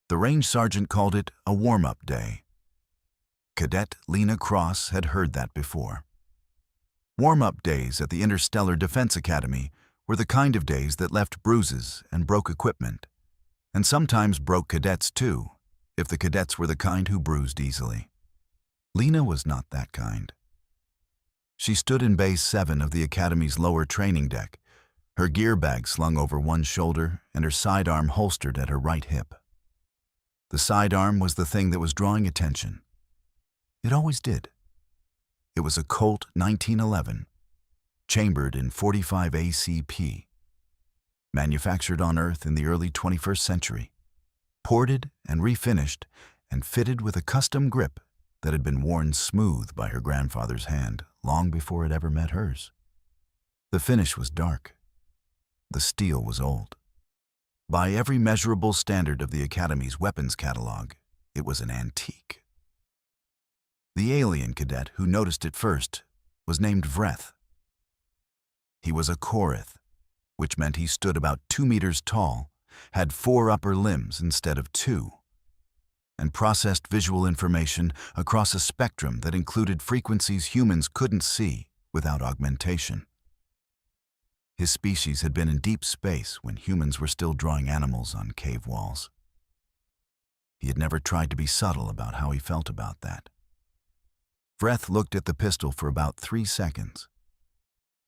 The range sergeant called it a warm-up day. Cadet Lena Cross had heard that before. Warm-up days at the Interstellar Defense Academy were the kind of days that left bruises and broke equipment, and sometimes broke cadets too, if the cadets were the kind who bruised easily. Lena was not that kind. She stood in Bay 7 of the Academy's lower training deck, her gear bag slung over one shoulder and her sidearm holstered at her right hip. The sidearm was the thing that was drawing attention. It always did. It was a Colt 1911, chambered in .45 ACP, manufactured on Earth in the early 21st century, ported and refinished and fitted with a custom grip that had been worn smooth by her grandfather's hand long before it ever met hers. The finish was dark. The steel was old. By every measurable standard of the Academy's weapons catalog, it was an antique. The alien cadet who noticed it first was named Vreth. He was a Korith, which meant he stood about 2 meters tall, had 4 upper limbs instead of 2, and processed visual information across a spectrum that included frequencies humans couldn't see without augmentation. His species had been in deep space when humans were still drawing animals on cave walls. He had never tried to be subtle about how he felt about that. Vreth looked at the pistol for about 3 seconds.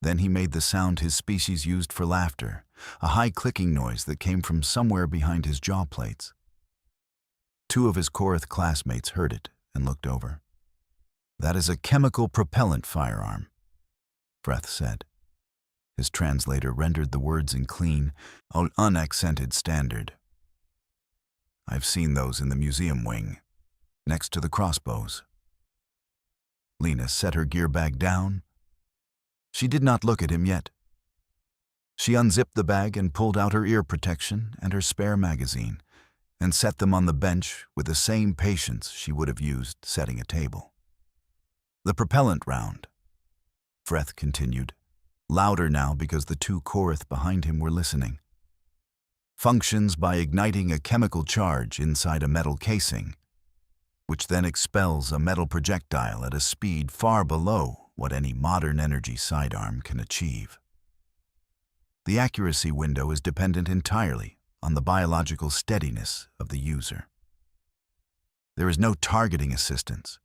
Then he made the sound his species used for laughter, a high clicking noise that came from somewhere behind his jaw plates. 2 of his Korith classmates heard it and looked over. "That is a chemical propellant firearm," Vreth said. His translator rendered the words in clean, unaccented standard. "I've seen those in the museum wing, next to the crossbows." Lena set her gear bag down. She did not look at him yet. She unzipped the bag and pulled out her ear protection and her spare magazine, and set them on the bench with the same patience she would have used setting a table. "The propellant round," Vreth continued, louder now because the 2 Korith behind him were listening, "functions by igniting a chemical charge inside a metal casing, which then expels a metal projectile at a speed far below what any modern energy sidearm can achieve. The accuracy window is dependent entirely on the biological steadiness of the user. There is no targeting assistance,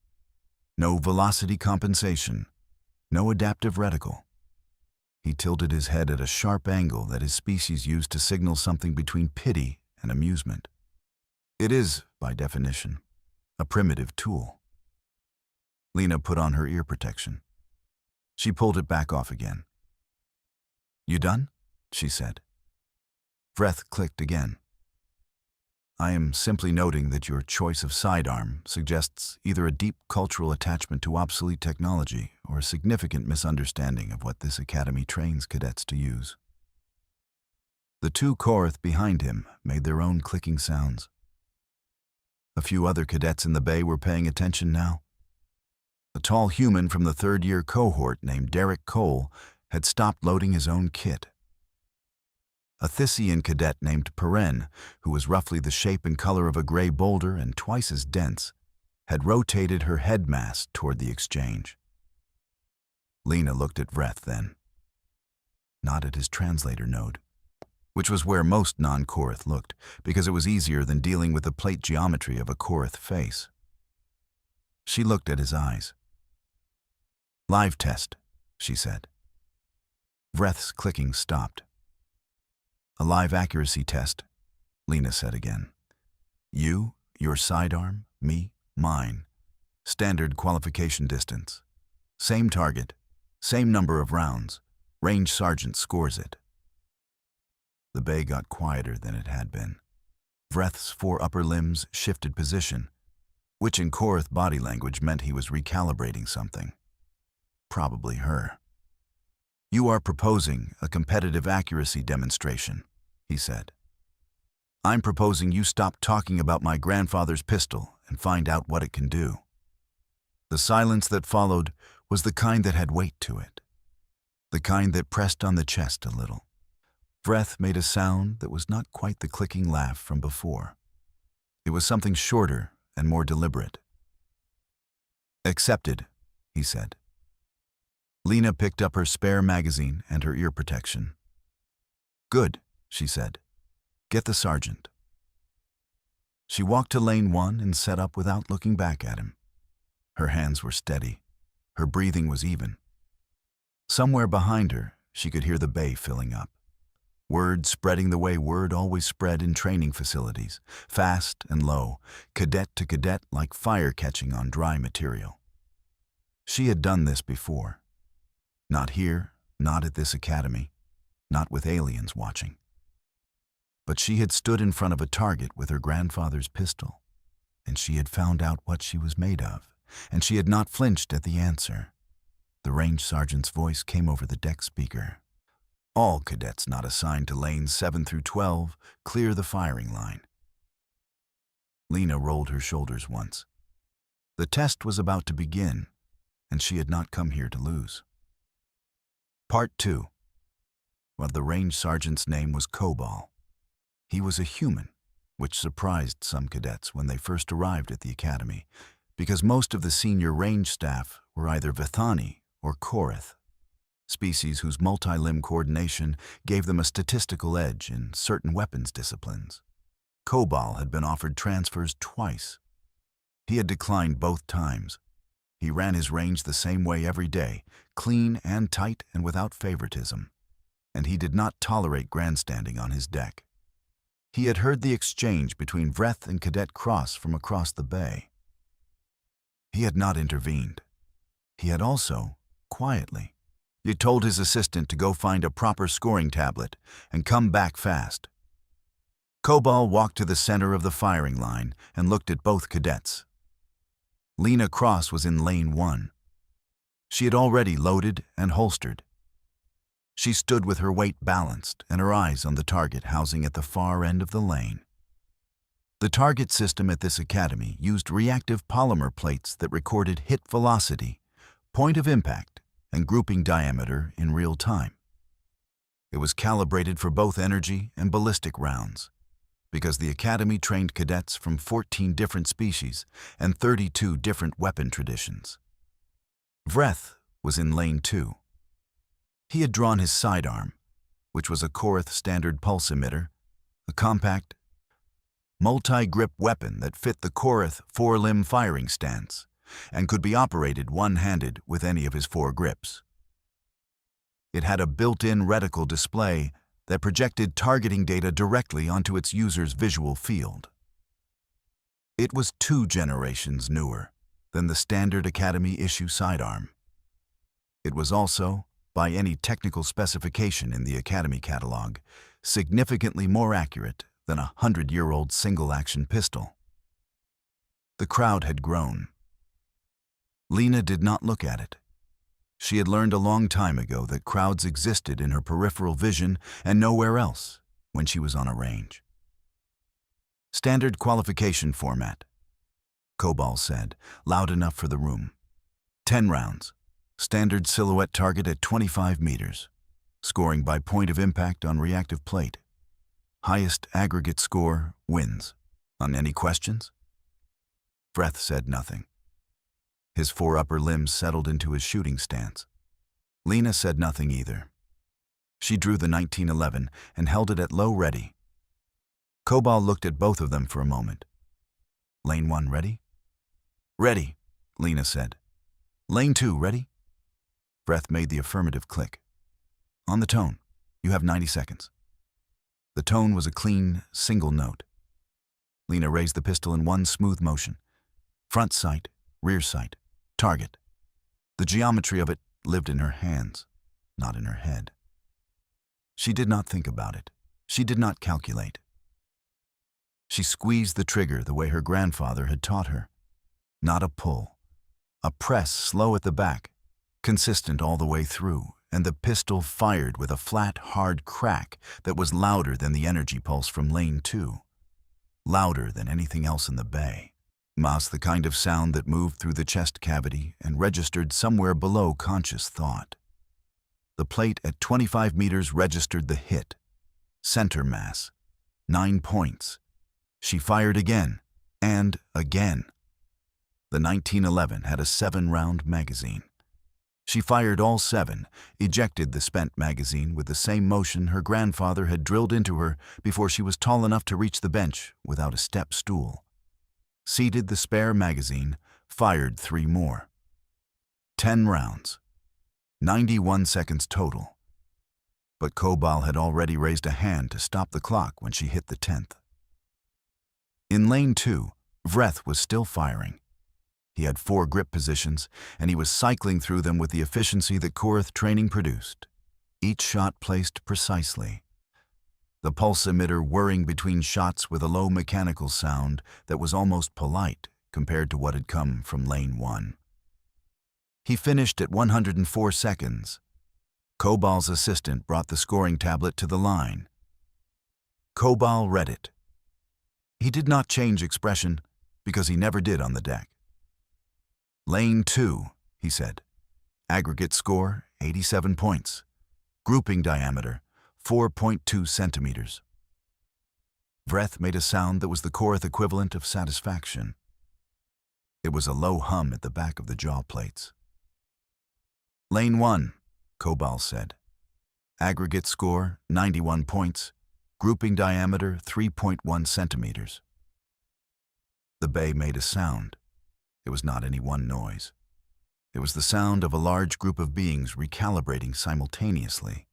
no velocity compensation, no adaptive reticle." He tilted his head at a sharp angle that his species used to signal something between pity and amusement. It is, by definition, a primitive tool. Lena put on her ear protection. She pulled it back off again. "You done?" she said. Vreth clicked again. "I am simply noting that your choice of sidearm suggests either a deep cultural attachment to obsolete technology or a significant misunderstanding of what this academy trains cadets to use." The 2 Korith behind him made their own clicking sounds. A few other cadets in the bay were paying attention now. A tall human from the 3rd-year cohort named Derek Cole had stopped loading his own kit. A Thyssian cadet named Peren, who was roughly the shape and color of a gray boulder and twice as dense, had rotated her head mass toward the exchange. Lena looked at Vreth then, not at his translator node, which was where most non-Korith looked, because it was easier than dealing with the plate geometry of a Korith face. She looked at his eyes. "Live test," she said. Vreth's clicking stopped. "A live accuracy test," Lena said again. "You, your sidearm, me, mine. Standard qualification distance. Same target, same number of rounds. Range sergeant scores it." The bay got quieter than it had been. Vreth's 4 upper limbs shifted position, which in Korith body language meant he was recalibrating something. Probably her. "You are proposing a competitive accuracy demonstration," he said. "I'm proposing you stop talking about my grandfather's pistol and find out what it can do." The silence that followed was the kind that had weight to it, the kind that pressed on the chest a little. Vreth made a sound that was not quite the clicking laugh from before. It was something shorter and more deliberate. "Accepted," he said. Lena picked up her spare magazine and her ear protection. "Good," she said. "Get the sergeant." She walked to lane 1 and set up without looking back at him. Her hands were steady. Her breathing was even. Somewhere behind her, she could hear the bay filling up. Word spreading the way word always spread in training facilities, fast and low, cadet to cadet like fire catching on dry material. She had done this before. Not here, not at this academy, not with aliens watching. But she had stood in front of a target with her grandfather's pistol, and she had found out what she was made of, and she had not flinched at the answer. The range sergeant's voice came over the deck speaker. "All cadets not assigned to lanes 7 through 12 clear the firing line." Lena rolled her shoulders once. The test was about to begin, and she had not come here to lose. Part 2. Well, the range sergeant's name was Cobal. He was a human, which surprised some cadets when they first arrived at the academy, because most of the senior range staff were either Vithani or Korath, species whose multi-limb coordination gave them a statistical edge in certain weapons disciplines. Cobal had been offered transfers twice. He had declined both times. He ran his range the same way every day, clean and tight and without favoritism, and he did not tolerate grandstanding on his deck. He had heard the exchange between Vreth and Cadet Cross from across the bay. He had not intervened. He had also, quietly, he told his assistant to go find a proper scoring tablet and come back fast. Cobal walked to the center of the firing line and looked at both cadets. Lena Cross was in lane 1. She had already loaded and holstered. She stood with her weight balanced and her eyes on the target housing at the far end of the lane. The target system at this academy used reactive polymer plates that recorded hit velocity, point of impact, and grouping diameter in real time. It was calibrated for both energy and ballistic rounds, because the academy trained cadets from 14 different species and 32 different weapon traditions. Vreth was in lane 2. He had drawn his sidearm, which was a Korath standard pulse emitter, a compact, multi-grip weapon that fit the Korath 4-limb firing stance and could be operated one-handed with any of his 4 grips. It had a built-in reticle display that projected targeting data directly onto its user's visual field. It was 2 generations newer than the standard Academy issue sidearm. It was also, by any technical specification in the Academy catalog, significantly more accurate than a 100-year-old single-action pistol. The crowd had grown. Lena did not look at it. She had learned a long time ago that crowds existed in her peripheral vision and nowhere else when she was on a range. "Standard qualification format," Cobal said, loud enough for the room. 10 rounds. Standard silhouette target at 25 meters. Scoring by point of impact on reactive plate. Highest aggregate score wins. On any questions? Vreth said nothing. His 4 upper limbs settled into his shooting stance. Lena said nothing either. She drew the 1911 and held it at low ready. Cobal looked at both of them for a moment. "Lane 1 ready?" "Ready," Lena said. "Lane 2 ready?" Vreth made the affirmative click. "On the tone. You have 90 seconds." The tone was a clean, single note. Lena raised the pistol in one smooth motion. Front sight, rear sight, target. The geometry of it lived in her hands, not in her head. She did not think about it. She did not calculate. She squeezed the trigger the way her grandfather had taught her. Not a pull. A press slow at the back, consistent all the way through, and the pistol fired with a flat, hard crack that was louder than the energy pulse from lane 2. Louder than anything else in the bay. Mas, the kind of sound that moved through the chest cavity and registered somewhere below conscious thought. The plate at 25 meters registered the hit. Center mass. 9 points. She fired again, and again. The 1911 had a 7-round magazine. She fired all 7, ejected the spent magazine with the same motion her grandfather had drilled into her before she was tall enough to reach the bench without a step stool. Seated the spare magazine, fired 3 more. 10 rounds. 91 seconds total. But Cobal had already raised a hand to stop the clock when she hit the 10th. In lane 2, Vreth was still firing. He had 4 grip positions, and he was cycling through them with the efficiency that Korath training produced, each shot placed precisely. The pulse emitter whirring between shots with a low mechanical sound that was almost polite compared to what had come from lane 1. He finished at 104 seconds. Cobal's assistant brought the scoring tablet to the line. Cobal read it. He did not change expression because he never did on the deck. Lane 2, he said. Aggregate score, 87 points. Grouping diameter, 4.2 centimeters. Vreth made a sound that was the Korath equivalent of satisfaction. It was a low hum at the back of the jaw plates. Lane 1, Cobal said. Aggregate score, 91 points. Grouping diameter, 3.1 centimeters. The bay made a sound. It was not any one noise. It was the sound of a large group of beings recalibrating simultaneously,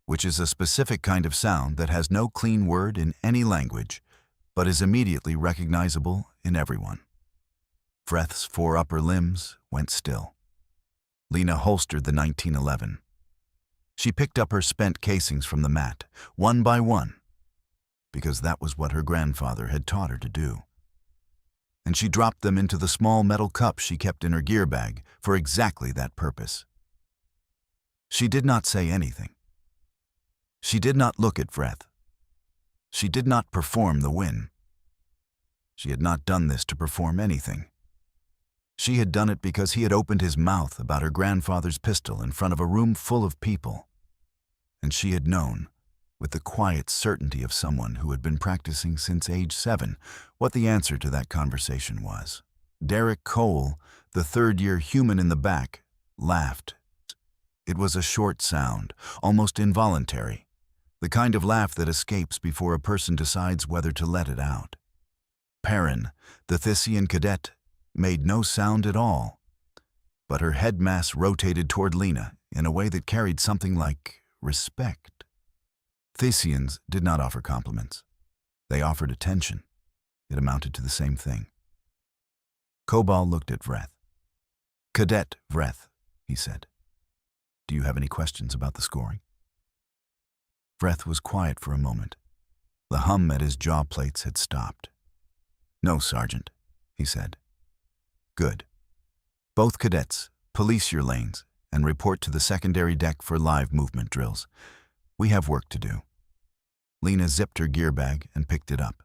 which is a specific kind of sound that has no clean word in any language, but is immediately recognizable in everyone. Vreth's 4 upper limbs went still. Lena holstered the 1911. She picked up her spent casings from the mat, one by one, because that was what her grandfather had taught her to do. And she dropped them into the small metal cup she kept in her gear bag for exactly that purpose. She did not say anything. She did not look at Vreth. She did not perform the win. She had not done this to perform anything. She had done it because he had opened his mouth about her grandfather's pistol in front of a room full of people. And she had known, with the quiet certainty of someone who had been practicing since age 7, what the answer to that conversation was. Derek Cole, the 3rd-year human in the back, laughed. It was a short sound, almost involuntary, the kind of laugh that escapes before a person decides whether to let it out. Perrin, the Thyssian cadet, made no sound at all, but her head mass rotated toward Lena in a way that carried something like respect. Thyssians did not offer compliments. They offered attention. It amounted to the same thing. Cobal looked at Vreth. Cadet Vreth, he said. Do you have any questions about the scoring? Vreth was quiet for a moment. The hum at his jaw plates had stopped. No, Sergeant, he said. Good. Both cadets, police your lanes and report to the secondary deck for live movement drills. We have work to do. Lena zipped her gear bag and picked it up.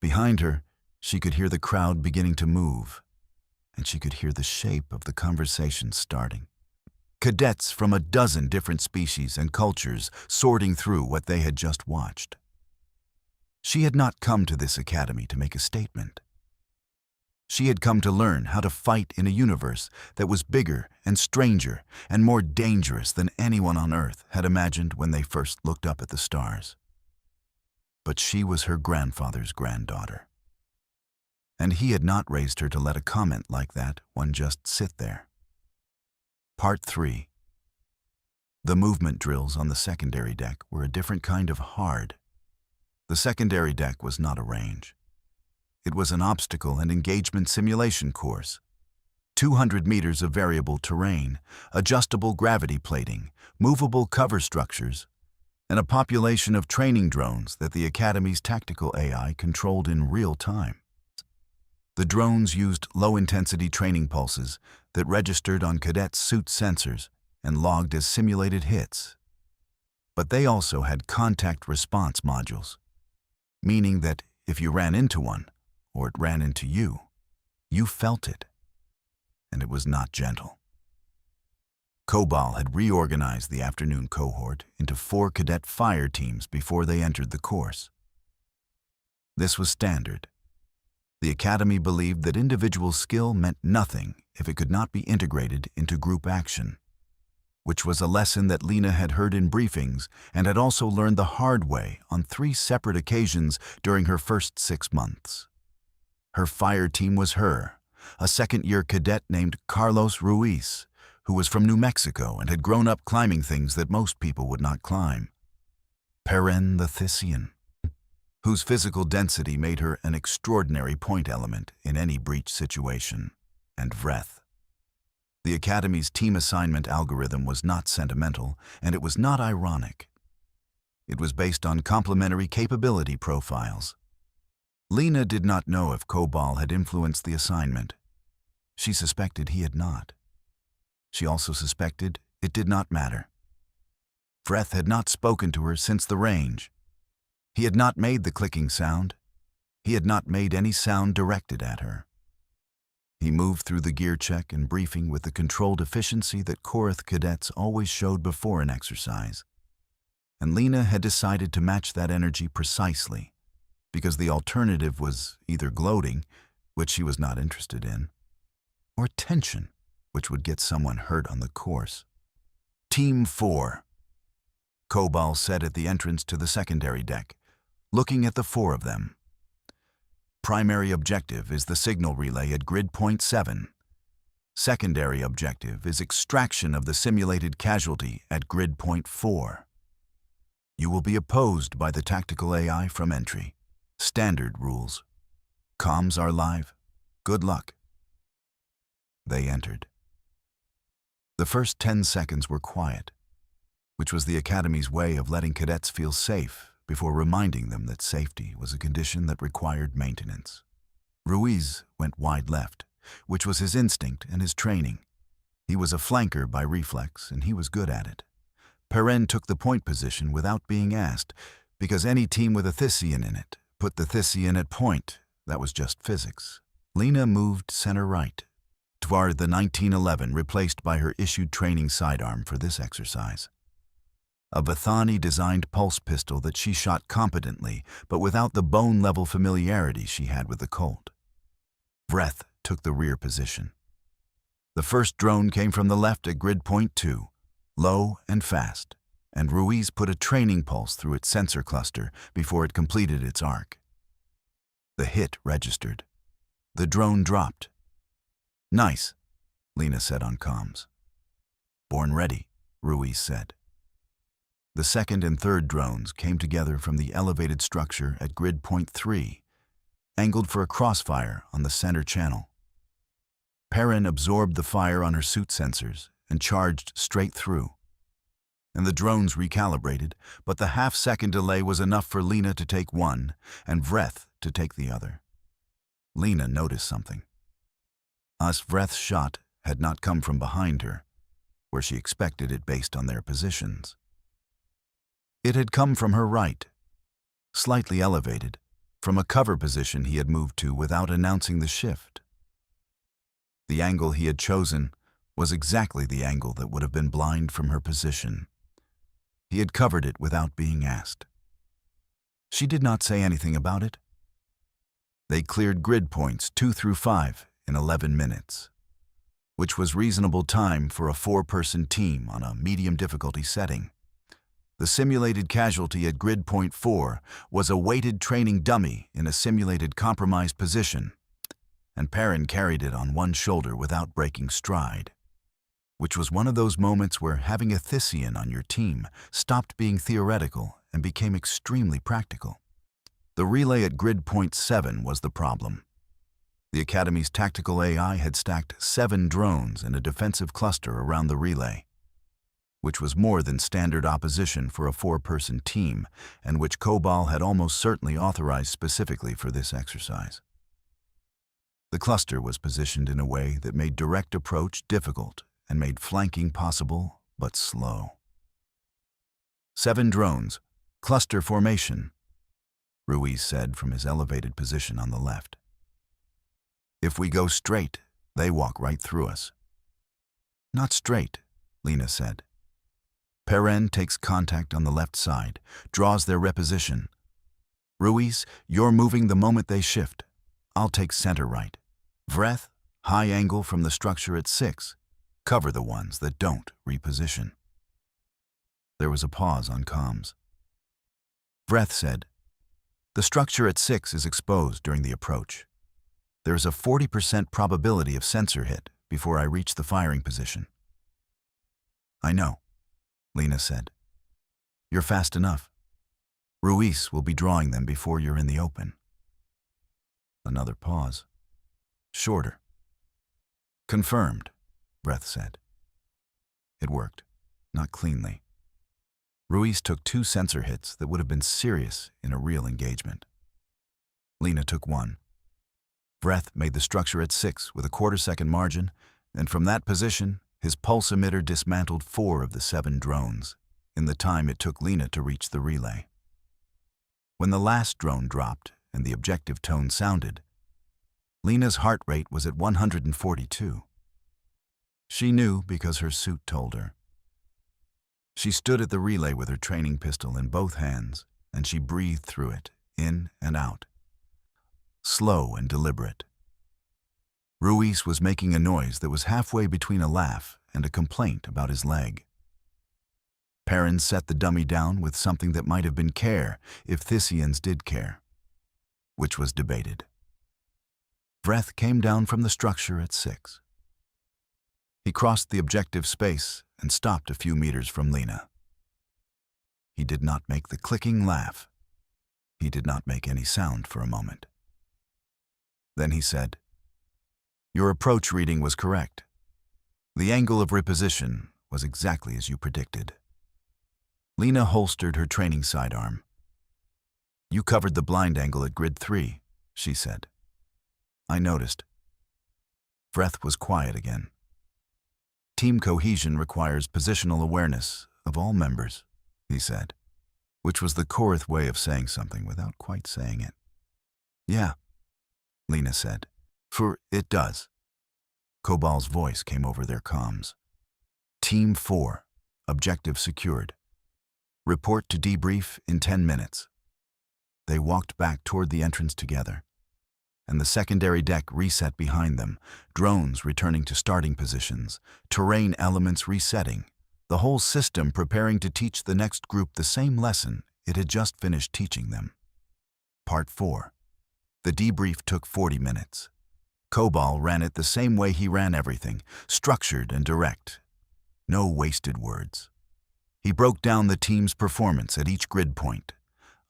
Behind her, she could hear the crowd beginning to move, and she could hear the shape of the conversation starting. Cadets from a dozen different species and cultures sorting through what they had just watched. She had not come to this academy to make a statement. She had come to learn how to fight in a universe that was bigger and stranger and more dangerous than anyone on Earth had imagined when they first looked up at the stars. But she was her grandfather's granddaughter. And he had not raised her to let a comment like that one just sit there. Part 3. The movement drills on the secondary deck were a different kind of hard. The secondary deck was not a range. It was an obstacle and engagement simulation course. 200 meters of variable terrain, adjustable gravity plating, movable cover structures, and a population of training drones that the Academy's tactical AI controlled in real time. The drones used low-intensity training pulses that registered on cadets' suit sensors and logged as simulated hits. But they also had contact response modules, meaning that if you ran into one, or it ran into you, you felt it, and it was not gentle. Cobal had reorganized the afternoon cohort into 4 cadet fire teams before they entered the course. This was standard. The Academy believed that individual skill meant nothing if it could not be integrated into group action, which was a lesson that Lena had heard in briefings and had also learned the hard way on 3 separate occasions during her first 6 months. Her fire team was her, a second-year cadet named Carlos Ruiz, who was from New Mexico and had grown up climbing things that most people would not climb. Perrin the Thyssian, whose physical density made her an extraordinary point element in any breach situation, and Vreth. The Academy's team assignment algorithm was not sentimental, and it was not ironic. It was based on complementary capability profiles. Lena did not know if Cobal had influenced the assignment. She suspected he had not. She also suspected it did not matter. Vreth had not spoken to her since the range. He had not made the clicking sound. He had not made any sound directed at her. He moved through the gear check and briefing with the controlled efficiency that Korath cadets always showed before an exercise. And Lena had decided to match that energy precisely, because the alternative was either gloating, which she was not interested in, or tension, which would get someone hurt on the course. Team 4. Cobal said at the entrance to the secondary deck, looking at the 4 of them. Primary objective is the signal relay at grid point 7. Secondary objective is extraction of the simulated casualty at grid point 4. You will be opposed by the tactical AI from entry. Standard rules. Comms are live. Good luck. They entered. The first 10 seconds were quiet, which was the Academy's way of letting cadets feel safe before reminding them that safety was a condition that required maintenance. Ruiz went wide left, which was his instinct and his training. He was a flanker by reflex, and he was good at it. Perrin took the point position without being asked, because any team with a Thyssian in it put the Thyssian at point. That was just physics. Lena moved center-right. Tvar the 1911 replaced by her issued training sidearm for this exercise. A Vithani-designed pulse pistol that she shot competently, but without the bone-level familiarity she had with the Colt. Vreth took the rear position. The first drone came from the left at grid point 2, low and fast, and Ruiz put a training pulse through its sensor cluster before it completed its arc. The hit registered. The drone dropped. "Nice," Lena said on comms. "Born ready," Ruiz said. The second and third drones came together from the elevated structure at grid point 3, angled for a crossfire on the center channel. Perrin absorbed the fire on her suit sensors and charged straight through. And the drones recalibrated, but the half-second delay was enough for Lena to take one and Vreth to take the other. Lena noticed something. Vreth's shot had not come from behind her, where she expected it based on their positions. It had come from her right, slightly elevated, from a cover position he had moved to without announcing the shift. The angle he had chosen was exactly the angle that would have been blind from her position. He had covered it without being asked. She did not say anything about it. They cleared grid points 2 through 5 in 11 minutes, which was reasonable time for a 4-person team on a medium difficulty setting. The simulated casualty at grid point 4 was a weighted training dummy in a simulated compromised position, and Perrin carried it on one shoulder without breaking stride, which was one of those moments where having a Thyssian on your team stopped being theoretical and became extremely practical. The relay at grid point 7 was the problem. The Academy's tactical AI had stacked 7 drones in a defensive cluster around the relay, which was more than standard opposition for a 4-person team, and which Cobal had almost certainly authorized specifically for this exercise. The cluster was positioned in a way that made direct approach difficult and made flanking possible, but slow. 7 drones, cluster formation, Ruiz said from his elevated position on the left. If we go straight, they walk right through us. Not straight, Lena said. Perrin takes contact on the left side, draws their reposition. Ruiz, you're moving the moment they shift. I'll take center right. Vreth, high angle from the structure at 6. Cover the ones that don't reposition. There was a pause on comms. Vreth said, the structure at 6 is exposed during the approach. There's a 40% probability of sensor hit before I reach the firing position. I know, Lena said. You're fast enough. Ruiz will be drawing them before you're in the open. Another pause. Shorter. Confirmed, Vreth said. It worked, not cleanly. Ruiz took 2 sensor hits that would have been serious in a real engagement. Lena took 1. Vreth made the structure at 6 with a quarter-second margin, and from that position, his pulse emitter dismantled 4 of the 7 drones in the time it took Lena to reach the relay. When the last drone dropped and the objective tone sounded, Lena's heart rate was at 142. She knew because her suit told her. She stood at the relay with her training pistol in both hands, and she breathed through it, in and out. Slow and deliberate. Ruiz was making a noise that was halfway between a laugh and a complaint about his leg. Perrin set the dummy down with something that might have been care if Thisians did care, which was debated. Vreth came down from the structure at 6. He crossed the objective space and stopped a few meters from Lena. He did not make the clicking laugh. He did not make any sound for a moment. Then he said, your approach reading was correct. The angle of reposition was exactly as you predicted. Lena holstered her training sidearm. You covered the blind angle at grid 3, she said. I noticed. Vreth was quiet again. Team cohesion requires positional awareness of all members, he said, which was the Korith way of saying something without quite saying it. Yeah, Lena said, for it does. Kobal's voice came over their comms. Team 4, objective secured. Report to debrief in 10 minutes. They walked back toward the entrance together, and the secondary deck reset behind them, drones returning to starting positions, terrain elements resetting, the whole system preparing to teach the next group the same lesson it had just finished teaching them. Part 4. The debrief took 40 minutes. Kobal ran it the same way he ran everything, structured and direct. No wasted words. He broke down the team's performance at each grid point,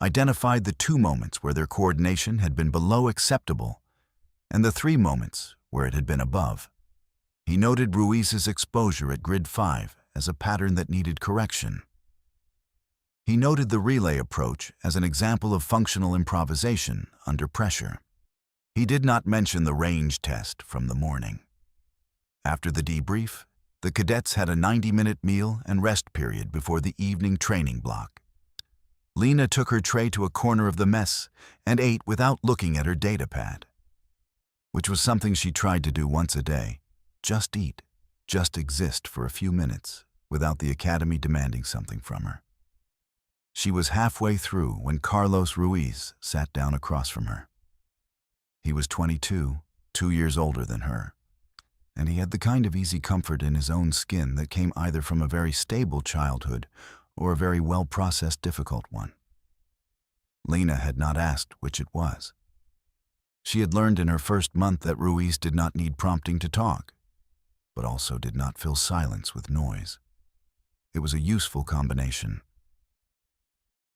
identified the 2 moments where their coordination had been below acceptable, and the 3 moments where it had been above. He noted Ruiz's exposure at grid 5 as a pattern that needed correction. He noted the relay approach as an example of functional improvisation under pressure. He did not mention the range test from the morning. After the debrief, the cadets had a 90-minute meal and rest period before the evening training block. Lena took her tray to a corner of the mess and ate without looking at her data pad, which was something she tried to do once a day. Just eat, just exist for a few minutes without the academy demanding something from her. She was halfway through when Carlos Ruiz sat down across from her. He was 22, 2 years older than her, and he had the kind of easy comfort in his own skin that came either from a very stable childhood or a very well-processed difficult one. Lena had not asked which it was. She had learned in her first month that Ruiz did not need prompting to talk, but also did not fill silence with noise. It was a useful combination.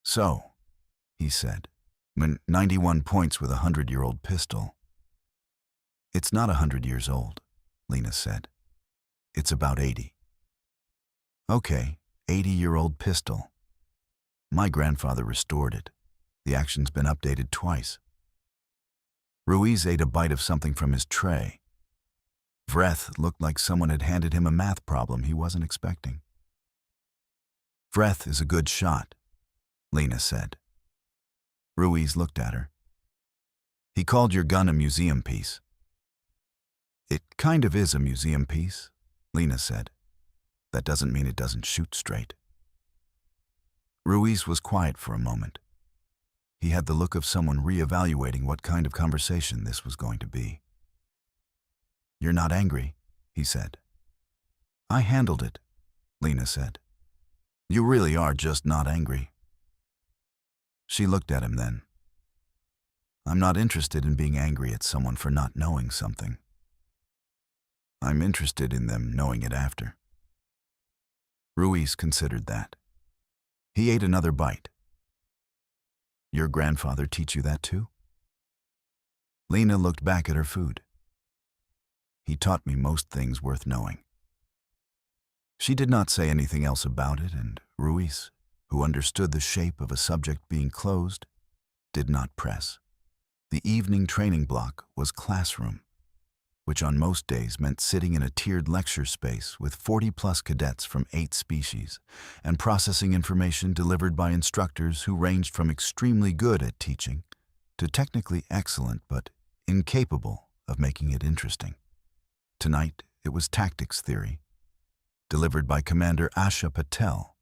So, he said, 91 points with a 100-year-old pistol. It's not 100 years old, Lena said. It's about 80. Okay, 80-year-old pistol. My grandfather restored it. The action's been updated twice. Ruiz ate a bite of something from his tray. Vreth looked like someone had handed him a math problem he wasn't expecting. Vreth is a good shot, Lena said. Ruiz looked at her. He called your gun a museum piece. It kind of is a museum piece, Lena said. That doesn't mean it doesn't shoot straight. Ruiz was quiet for a moment. He had the look of someone reevaluating what kind of conversation this was going to be. "You're not angry," he said. "I handled it," Lena said. "You really are just not angry." She looked at him then. "I'm not interested in being angry at someone for not knowing something. I'm interested in them knowing it after." Ruiz considered that. He ate another bite. "Your grandfather teach you that too?" Lena looked back at her food. "He taught me most things worth knowing." She did not say anything else about it, and Ruiz, who understood the shape of a subject being closed, did not press. The evening training block was classroom, which on most days meant sitting in a tiered lecture space with 40-plus cadets from 8 species and processing information delivered by instructors who ranged from extremely good at teaching to technically excellent but incapable of making it interesting. Tonight, it was tactics theory, delivered by Commander Asha Patel,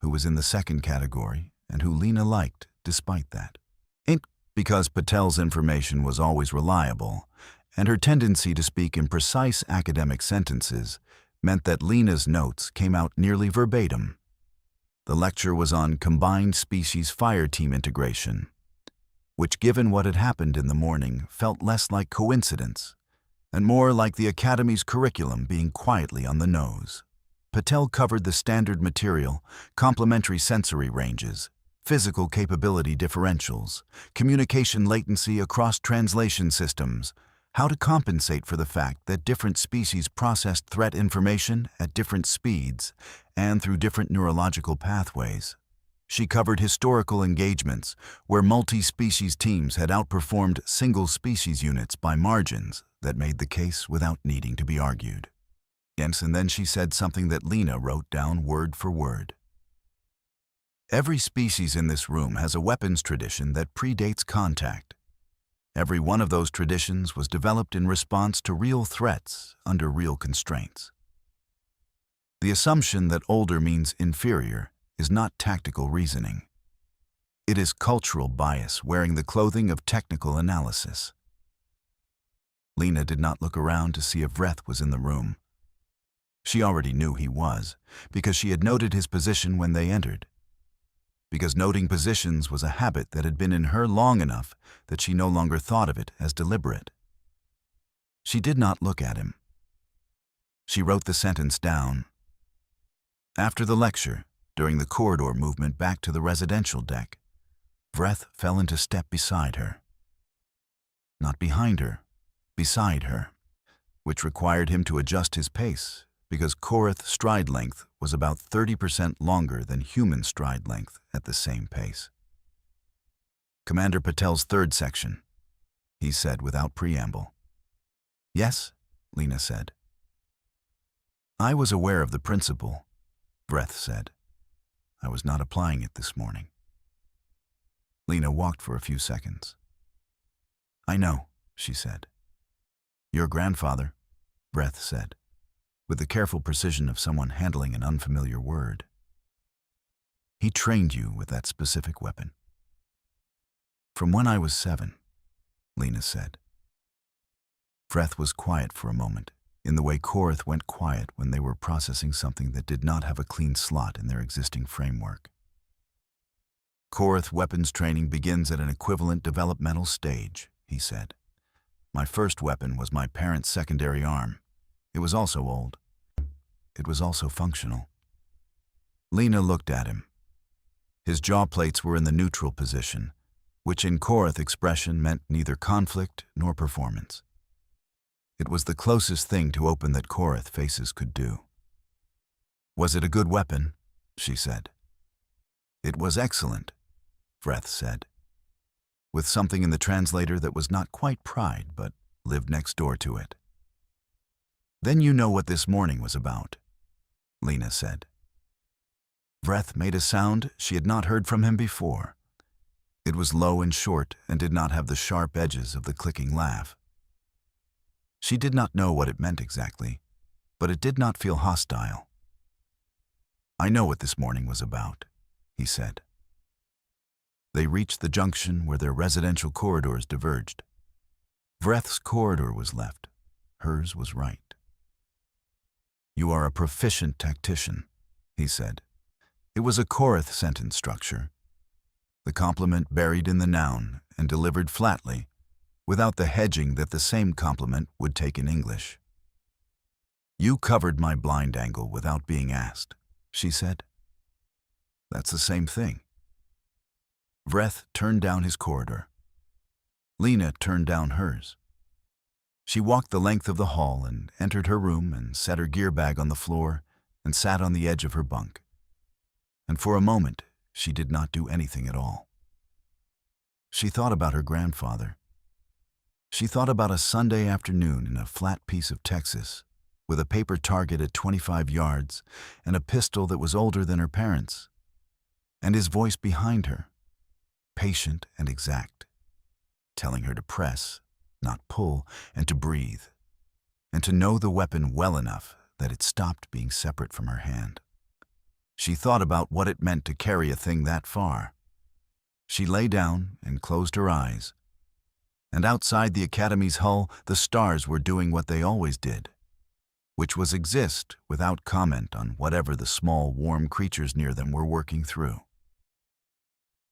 who was in the second category and who Lena liked despite that. Because Patel's information was always reliable, and her tendency to speak in precise academic sentences meant that Lena's notes came out nearly verbatim. The lecture was on combined species fire team integration, which, given what had happened in the morning, felt less like coincidence and more like the Academy's curriculum being quietly on the nose. Patel covered the standard material, complementary sensory ranges, physical capability differentials, communication latency across translation systems, how to compensate for the fact that different species processed threat information at different speeds and through different neurological pathways. She covered historical engagements where multi-species teams had outperformed single-species units by margins that made the case without needing to be argued. Yes, and then she said something that Lena wrote down word for word. "Every species in this room has a weapons tradition that predates contact. Every one of those traditions was developed in response to real threats under real constraints. The assumption that older means inferior is not tactical reasoning. It is cultural bias wearing the clothing of technical analysis." Lena did not look around to see if Vreth was in the room. She already knew he was, because she had noted his position when they entered. Because noting positions was a habit that had been in her long enough that she no longer thought of it as deliberate. She did not look at him. She wrote the sentence down. After the lecture, during the corridor movement back to the residential deck, Vreth fell into step beside her. Not behind her, beside her, which required him to adjust his pace, because Korath stride length was about 30% longer than human stride length at the same pace. "Commander Patel's third section," he said without preamble. "Yes," Lena said. "I was aware of the principle," Vreth said. "I was not applying it this morning." Lena walked for a few seconds. "I know," she said. "Your grandfather," Vreth said, with the careful precision of someone handling an unfamiliar word. "He trained you with that specific weapon." "From when I was 7, Lena said. Vreth was quiet for a moment, in the way Korath went quiet when they were processing something that did not have a clean slot in their existing framework. "Korath weapons training begins at an equivalent developmental stage," he said. "My first weapon was my parents' secondary arm. It was also old. It was also functional." Lena looked at him. His jaw plates were in the neutral position, which in Korath expression meant neither conflict nor performance. It was the closest thing to open that Korath faces could do. "Was it a good weapon?" she said. "It was excellent," Vreth said, with something in the translator that was not quite pride but lived next door to it. "Then you know what this morning was about," Lena said. Vreth made a sound she had not heard from him before. It was low and short and did not have the sharp edges of the clicking laugh. She did not know what it meant exactly, but it did not feel hostile. "I know what this morning was about," he said. They reached the junction where their residential corridors diverged. Vreth's corridor was left. Hers was right. "You are a proficient tactician," he said. It was a Korath sentence structure. The complement buried in the noun and delivered flatly, without the hedging that the same complement would take in English. "You covered my blind angle without being asked," she said. "That's the same thing." Vreth turned down his corridor. Lena turned down hers. She walked the length of the hall and entered her room and set her gear bag on the floor and sat on the edge of her bunk. And for a moment, she did not do anything at all. She thought about her grandfather. She thought about a Sunday afternoon in a flat piece of Texas, with a paper target at 25 yards and a pistol that was older than her parents, and his voice behind her, patient and exact, telling her to press, not pull, and to breathe, and to know the weapon well enough that it stopped being separate from her hand. She thought about what it meant to carry a thing that far. She lay down and closed her eyes, and outside the Academy's hull, the stars were doing what they always did, which was exist without comment on whatever the small, warm creatures near them were working through.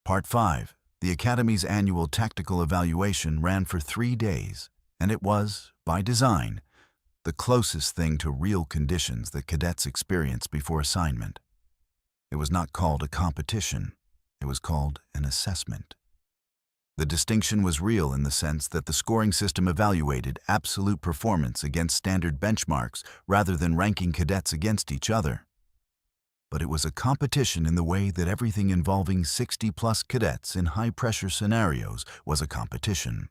Part 5. The Academy's annual tactical evaluation ran for 3 days, and it was, by design, the closest thing to real conditions that cadets experience before assignment. It was not called a competition, it was called an assessment. The distinction was real in the sense that the scoring system evaluated absolute performance against standard benchmarks rather than ranking cadets against each other. But it was a competition in the way that everything involving 60-plus cadets in high-pressure scenarios was a competition,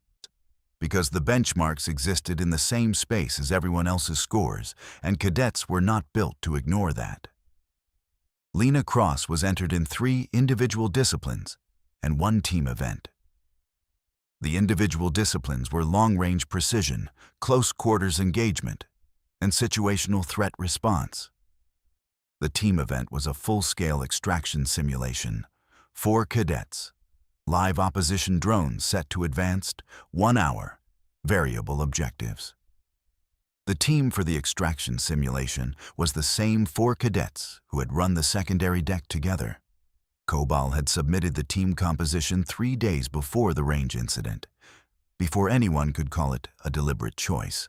because the benchmarks existed in the same space as everyone else's scores, and cadets were not built to ignore that. Lena Cross was entered in 3 individual disciplines and 1 team event. The individual disciplines were long-range precision, close-quarters engagement, and situational threat response. The team event was a full-scale extraction simulation, 4 cadets, live opposition drones set to advanced, 1 hour, variable objectives. The team for the extraction simulation was the same 4 cadets who had run the secondary deck together. Kobal had submitted the team composition 3 days before the range incident, before anyone could call it a deliberate choice.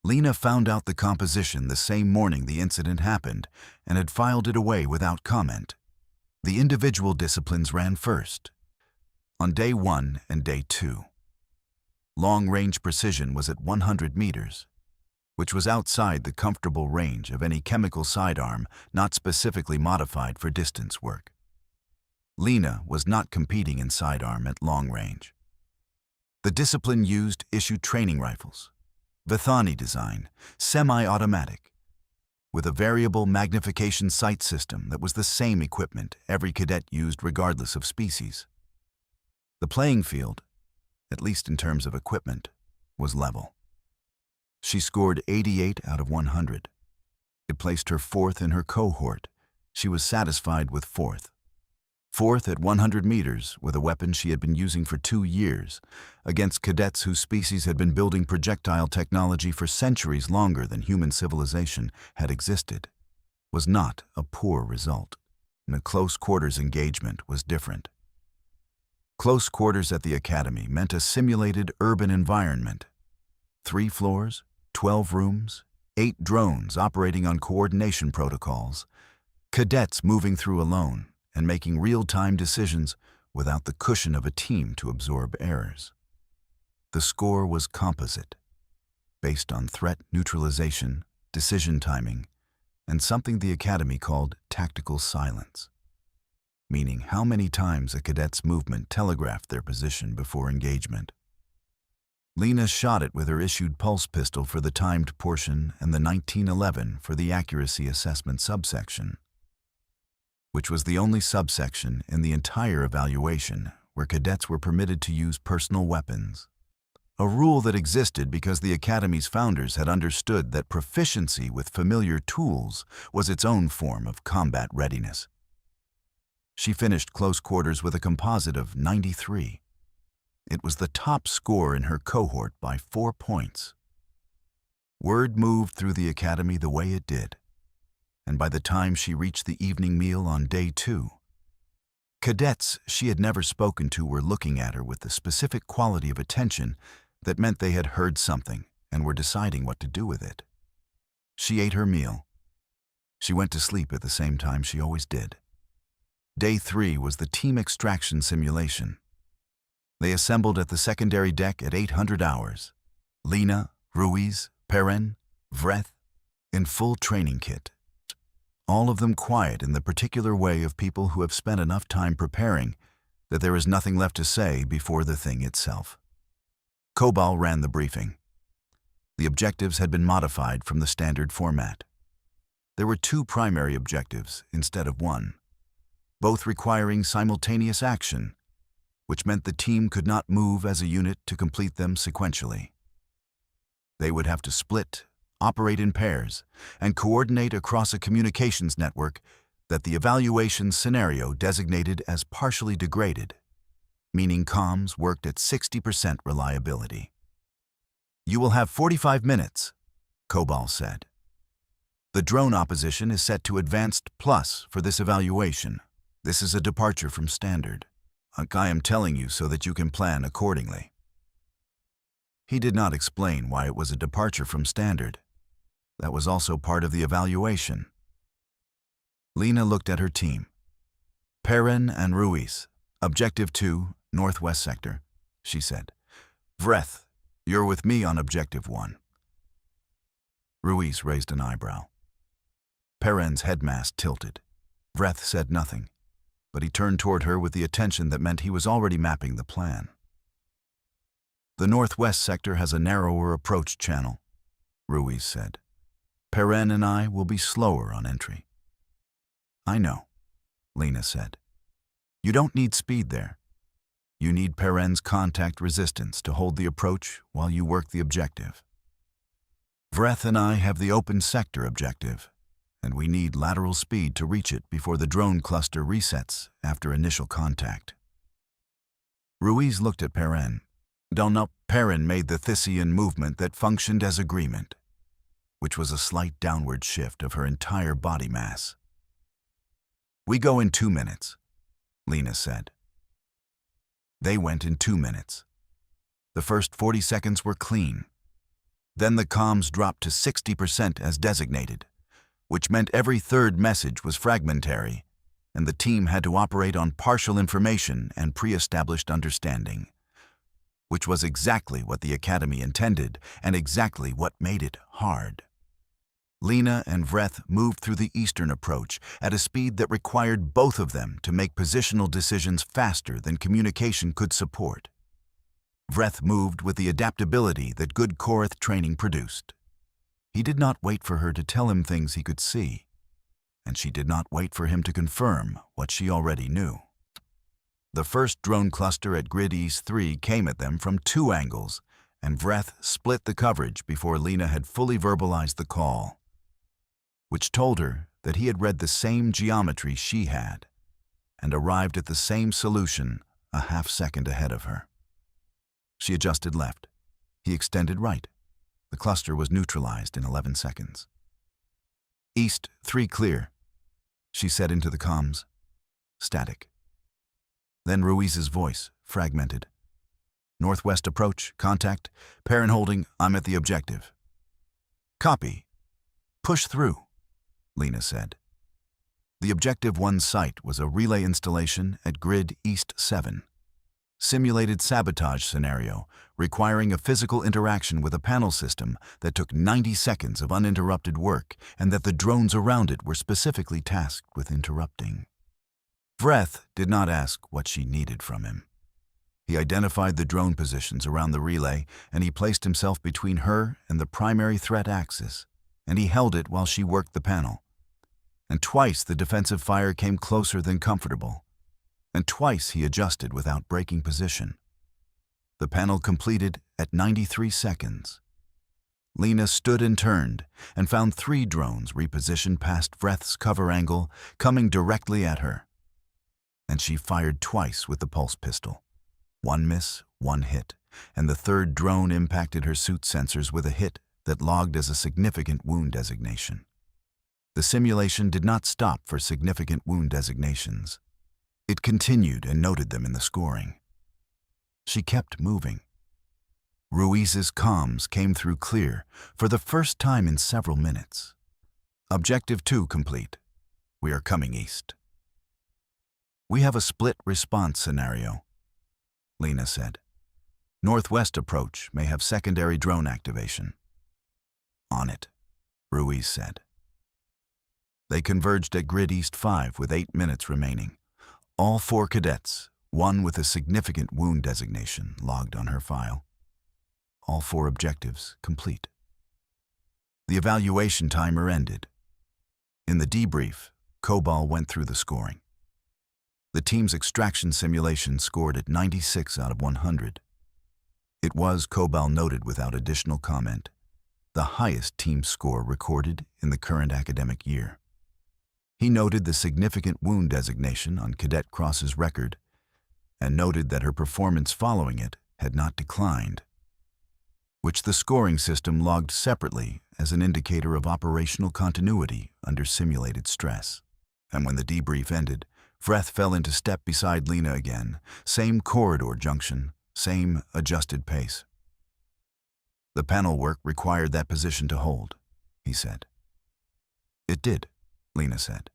Lena found out the composition the same morning the incident happened and had filed it away without comment. The individual disciplines ran first, on day 1 and day 2. Long-range precision was at 100 meters, which was outside the comfortable range of any chemical sidearm not specifically modified for distance work. Lena was not competing in sidearm at long range. The discipline used issued training rifles, Vithani design, semi-automatic, with a variable magnification sight system that was the same equipment every cadet used regardless of species. The playing field, at least in terms of equipment, was level. She scored 88 out of 100. It placed her 4th in her cohort. She was satisfied with 4th. 4th at 100 meters with a weapon she had been using for 2 years against cadets whose species had been building projectile technology for centuries longer than human civilization had existed, was not a poor result. And a close quarters engagement was different. Close quarters at the Academy meant a simulated urban environment. 3 floors, 12 rooms, 8 drones operating on coordination protocols, cadets moving through alone, and making real-time decisions without the cushion of a team to absorb errors. The score was composite, based on threat neutralization, decision timing, and something the Academy called tactical silence, meaning how many times a cadet's movement telegraphed their position before engagement. Lena shot it with her issued pulse pistol for the timed portion and the 1911 for the accuracy assessment subsection, which was the only subsection in the entire evaluation where cadets were permitted to use personal weapons, a rule that existed because the Academy's founders had understood that proficiency with familiar tools was its own form of combat readiness. She finished close quarters with a composite of 93. It was the top score in her cohort by 4 points. Word moved through the academy the way it did, and by the time she reached the evening meal on day 2, cadets she had never spoken to were looking at her with the specific quality of attention that meant they had heard something and were deciding what to do with it. She ate her meal. She went to sleep at the same time she always did. Day 3 was the team extraction simulation. They assembled at the secondary deck at 800 hours. Lena, Ruiz, Perrin, Vreth, in full training kit. All of them quiet in the particular way of people who have spent enough time preparing that there is nothing left to say before the thing itself. Cobal ran the briefing. The objectives had been modified from the standard format. There were 2 primary objectives instead of 1, both requiring simultaneous action, which meant the team could not move as a unit to complete them sequentially. They would have to split, operate in pairs, and coordinate across a communications network that the evaluation scenario designated as partially degraded, meaning comms worked at 60% reliability. "You will have 45 minutes, Cobal said. "The drone opposition is set to Advanced Plus for this evaluation. This is a departure from Standard. I am telling you so that you can plan accordingly." He did not explain why it was a departure from Standard. That was also part of the evaluation. Lena looked at her team. "Perrin and Ruiz, Objective 2, Northwest Sector," she said. "Vreth, you're with me on Objective 1. Ruiz raised an eyebrow. Perrin's headmast tilted. Vreth said nothing, but he turned toward her with the attention that meant he was already mapping the plan. "The Northwest Sector has a narrower approach channel," Ruiz said. "Perrin and I will be slower on entry." "I know," Lena said. "You don't need speed there. You need Perrin's contact resistance to hold the approach while you work the objective. Vreth and I have the open sector objective, and we need lateral speed to reach it before the drone cluster resets after initial contact." Ruiz looked at Perrin. Perrin made the Thisian movement that functioned as agreement, which was a slight downward shift of her entire body mass. "We go in 2 minutes, Lena said. They went in 2 minutes. The first 40 seconds were clean. Then the comms dropped to 60% as designated, which meant every third message was fragmentary, and the team had to operate on partial information and pre-established understanding, which was exactly what the Academy intended and exactly what made it hard. Lena and Vreth moved through the eastern approach at a speed that required both of them to make positional decisions faster than communication could support. Vreth moved with the adaptability that good Korath training produced. He did not wait for her to tell him things he could see, and she did not wait for him to confirm what she already knew. The first drone cluster at Grid East 3 came at them from 2 angles, and Vreth split the coverage before Lena had fully verbalized the call, which told her that he had read the same geometry she had and arrived at the same solution a half-second ahead of her. She adjusted left. He extended right. The cluster was neutralized in 11 seconds. "East 3 clear," she said into the comms. Static. Then Ruiz's voice, fragmented. "Northwest approach, contact, Perrin holding, I'm at the objective." "Copy. Push through," Lena said. The Objective 1 site was a relay installation at Grid East 7. Simulated sabotage scenario requiring a physical interaction with a panel system that took 90 seconds of uninterrupted work and that the drones around it were specifically tasked with interrupting. Vreth did not ask what she needed from him. He identified the drone positions around the relay, and he placed himself between her and the primary threat axis, and he held it while she worked the panel. And twice the defensive fire came closer than comfortable, and twice he adjusted without breaking position. The panel completed at 93 seconds. Lena stood and turned and found 3 drones repositioned past Vreth's cover angle, coming directly at her. and she fired twice with the pulse pistol. One miss, one hit, and the third drone impacted her suit sensors with a hit that logged as a significant wound designation. The simulation did not stop for significant wound designations. It continued and noted them in the scoring. She kept moving. Ruiz's comms came through clear for the first time in several minutes. Objective 2 complete. We are coming east. We have a split response scenario, Lena said. Northwest approach may have secondary drone activation. On it, Ruiz said. They converged at Grid East 5 with 8 minutes remaining. All 4 cadets, one with a significant wound designation, logged on her file. All 4 objectives complete. The evaluation timer ended. In the debrief, Cobal went through the scoring. The team's extraction simulation scored at 96 out of 100. It was, Cobal noted without additional comment, the highest team score recorded in the current academic year. He noted the significant wound designation on Cadet Cross's record and noted that her performance following it had not declined, which the scoring system logged separately as an indicator of operational continuity under simulated stress. And when the debrief ended, Vreth fell into step beside Lena again, same corridor junction, same adjusted pace. The panel work required that position to hold, he said. It did, Lena said.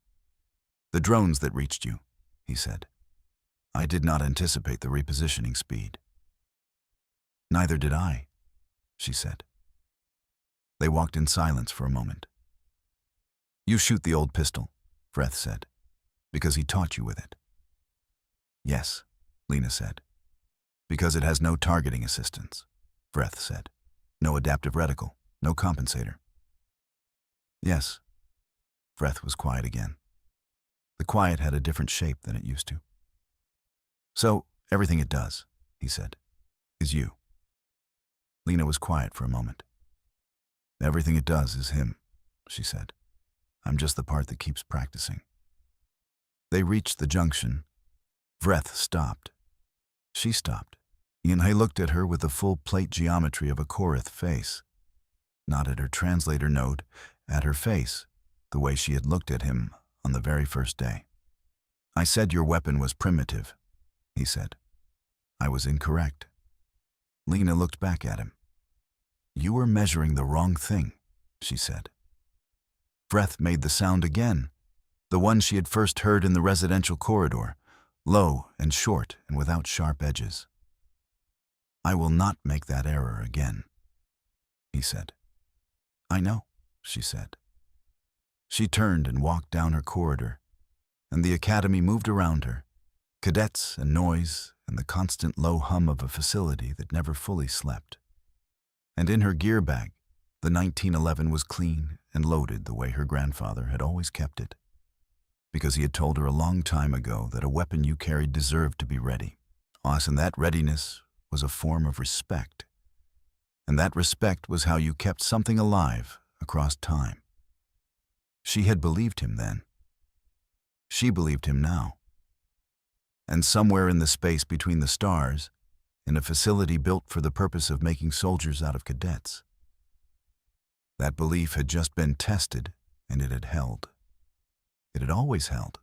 The drones that reached you, he said. I did not anticipate the repositioning speed. Neither did I, she said. They walked in silence for a moment. You shoot the old pistol, Vreth said, because he taught you with it. Yes, Lena said. Because it has no targeting assistance, Vreth said. No adaptive reticle, no compensator. Yes. Vreth was quiet again. The quiet had a different shape than it used to. So, everything it does, he said, is you. Lena was quiet for a moment. Everything it does is him, she said. I'm just the part that keeps practicing. They reached the junction. Vreth stopped. She stopped. Yanhei looked at her with the full plate geometry of a Korith face. Not at her translator node, at her face, the way she had looked at him on the very first day. I said your weapon was primitive, he said. I was incorrect. Lena looked back at him. You were measuring the wrong thing, she said. Vreth made the sound again, the one she had first heard in the residential corridor, low and short and without sharp edges. I will not make that error again, he said. I know, she said. She turned and walked down her corridor, and the academy moved around her, cadets and noise and the constant low hum of a facility that never fully slept. And in her gear bag, the 1911 was clean and loaded the way her grandfather had always kept it, because he had told her a long time ago that a weapon you carried deserved to be ready. And that readiness was a form of respect, and that respect was how you kept something alive across time. She had believed him then. She believed him now. And somewhere in the space between the stars, in a facility built for the purpose of making soldiers out of cadets, that belief had just been tested, and it had held. It had always held.